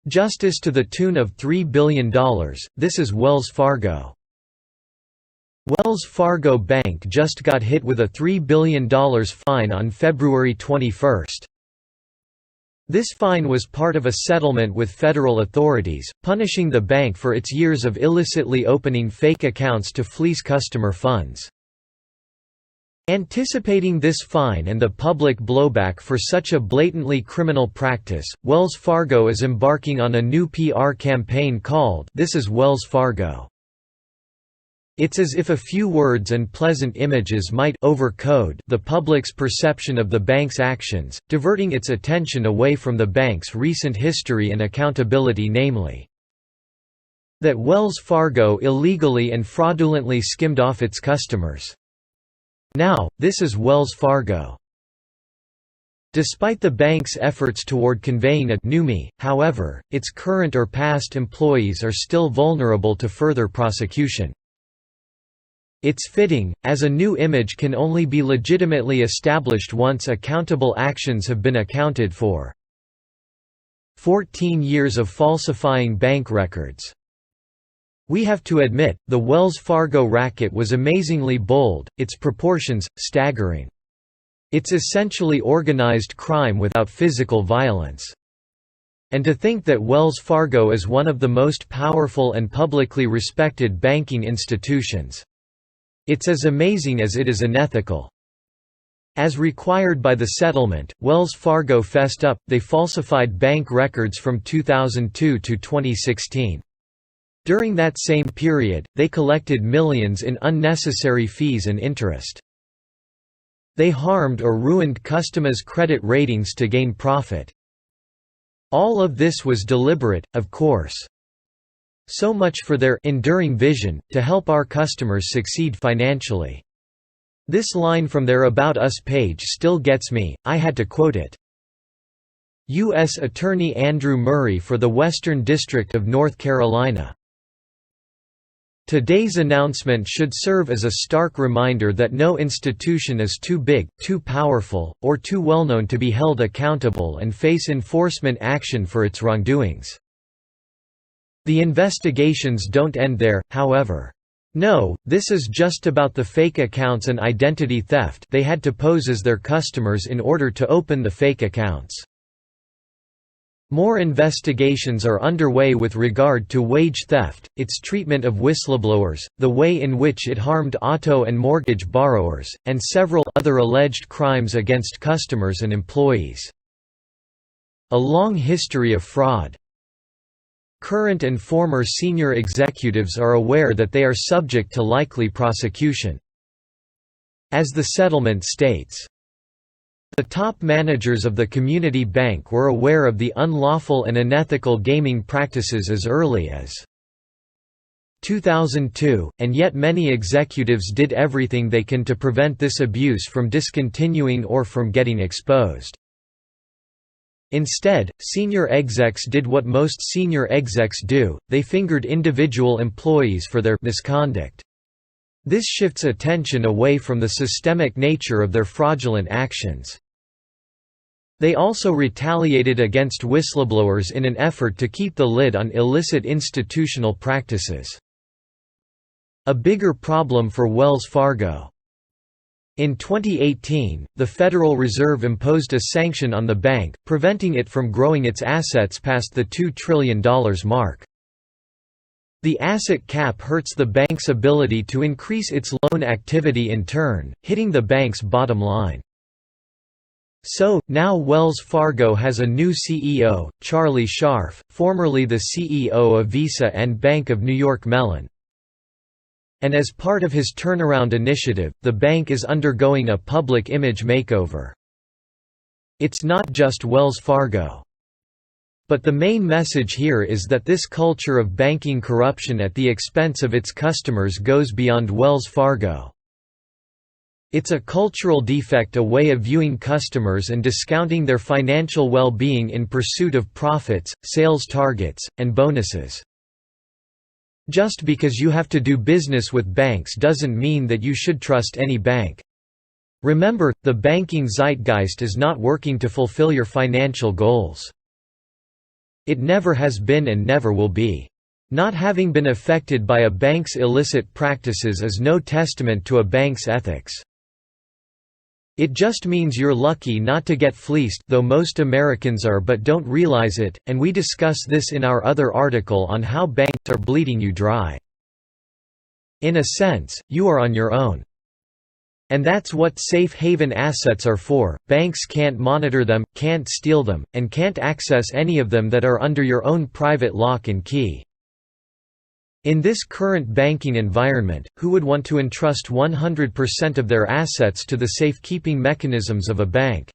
Justice to the tune of $3 billion. This is Wells Fargo. Wells Fargo Bank just got hit with a $3 billion fine on February 21. This fine was part of a settlement with federal authorities, punishing the bank for its years of illicitly opening fake accounts to fleece customer funds. Anticipating this fine and the public blowback for such a blatantly criminal practice, Wells Fargo is embarking on a new PR campaign called "This is Wells Fargo." It's as if a few words and pleasant images might overcode the public's perception of the bank's actions, diverting its attention away from the bank's recent history and accountability, namely that Wells Fargo illegally and fraudulently skimmed off its customers. Now, this is Wells Fargo. Despite the bank's efforts toward conveying a new me, however, its current or past employees are still vulnerable to further prosecution. It's fitting, as a new image can only be legitimately established once accountable actions have been accounted for. 14 years of falsifying bank records. We have to admit, the Wells Fargo racket was amazingly bold, its proportions, staggering. It's essentially organized crime without physical violence. And to think that Wells Fargo is one of the most powerful and publicly respected banking institutions. It's as amazing as it is unethical. As required by the settlement, Wells Fargo fessed up, they falsified bank records from 2002 to 2016. During that same period, they collected millions in unnecessary fees and interest. They harmed or ruined customers' credit ratings to gain profit. All of this was deliberate, of course. So much for their enduring vision, to help our customers succeed financially. This line from their About Us page still gets me, I had to quote it. U.S. Attorney Andrew Murray for the Western District of North Carolina. Today's announcement should serve as a stark reminder that no institution is too big, too powerful, or too well-known to be held accountable and face enforcement action for its wrongdoings. The investigations don't end there, however. No, this is just about the fake accounts and identity theft they had to pose as their customers in order to open the fake accounts. More investigations are underway with regard to wage theft, its treatment of whistleblowers, the way in which it harmed auto and mortgage borrowers, and several other alleged crimes against customers and employees. A long history of fraud. Current and former senior executives are aware that they are subject to likely prosecution. As the settlement states, the top managers of the community bank were aware of the unlawful and unethical gaming practices as early as 2002, and yet many executives did everything they can to prevent this abuse from discontinuing or from getting exposed. Instead, senior execs did what most senior execs do, they fingered individual employees for their misconduct. This shifts attention away from the systemic nature of their fraudulent actions. They also retaliated against whistleblowers in an effort to keep the lid on illicit institutional practices. A bigger problem for Wells Fargo. In 2018, the Federal Reserve imposed a sanction on the bank, preventing it from growing its assets past the $2 trillion mark. The asset cap hurts the bank's ability to increase its loan activity in turn, hitting the bank's bottom line. So, now Wells Fargo has a new CEO, Charlie Scharf, formerly the CEO of Visa and Bank of New York Mellon. And as part of his turnaround initiative, the bank is undergoing a public image makeover. It's not just Wells Fargo. But the main message here is that this culture of banking corruption at the expense of its customers goes beyond Wells Fargo. It's a cultural defect, a way of viewing customers and discounting their financial well-being in pursuit of profits, sales targets, and bonuses. Just because you have to do business with banks doesn't mean that you should trust any bank. Remember, the banking zeitgeist is not working to fulfill your financial goals. It never has been and never will be. Not having been affected by a bank's illicit practices is no testament to a bank's ethics. It just means you're lucky not to get fleeced, though most Americans are but don't realize it, and we discuss this in our other article on how banks are bleeding you dry. In a sense, you are on your own. And that's what safe haven assets are for. Banks can't monitor them, can't steal them, and can't access any of them that are under your own private lock and key. In this current banking environment, who would want to entrust 100% of their assets to the safekeeping mechanisms of a bank?